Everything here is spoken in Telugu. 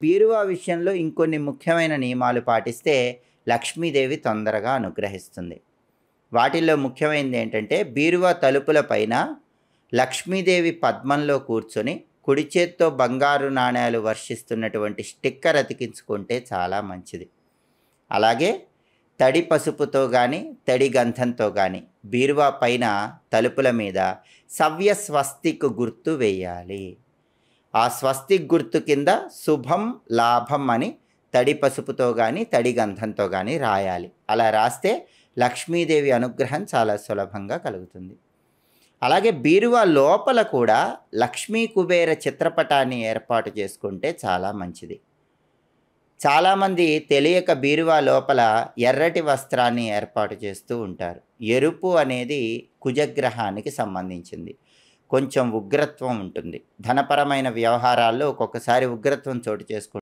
బీరువా విషయంలో ఇంకొన్ని ముఖ్యమైన నియమాలు పాటిస్తే లక్ష్మీదేవి తొందరగా అనుగ్రహిస్తుంది. వాటిల్లో ముఖ్యమైనది ఏంటంటే బీరువా తలుపుల పైన లక్ష్మీదేవి పద్మంలో కూర్చొని కుడి చేత్తో బంగారు నాణేలు వర్షిస్తున్నటువంటి స్టిక్కర్ అతికించుకుంటే చాలా మంచిది. అలాగే తడి పసుపుతో కానీ తడి గంధంతో కానీ బీరువా పైన తలుపుల మీద సవ్య స్వస్తిక్ గుర్తు వేయాలి. ఆ స్వస్తిక్ గుర్తు కింద శుభం లాభం అని తడి పసుపుతో కానీ తడి గంధంతో కానీ రాయాలి. అలా రాస్తే లక్ష్మీదేవి అనుగ్రహం చాలా సులభంగా కలుగుతుంది. అలాగే బీరువా లోపల కూడా లక్ష్మీ కుబేర చిత్రపటాన్ని ఏర్పాటు చేసుకుంటే చాలా మంచిది. చాలామంది తెలియక బీరువా లోపల ఎర్రటి వస్త్రాన్ని ఏర్పాటు చేస్తూ ఉంటారు. ఎరుపు అనేది కుజగ్రహానికి సంబంధించింది. కొంచెం ఉగ్రత్వం ఉంటుంది. ధనపరమైన వ్యవహారాల్లో ఒక్కొక్కసారి ఉగ్రత్వం చోటు చేసుకుంటుంది.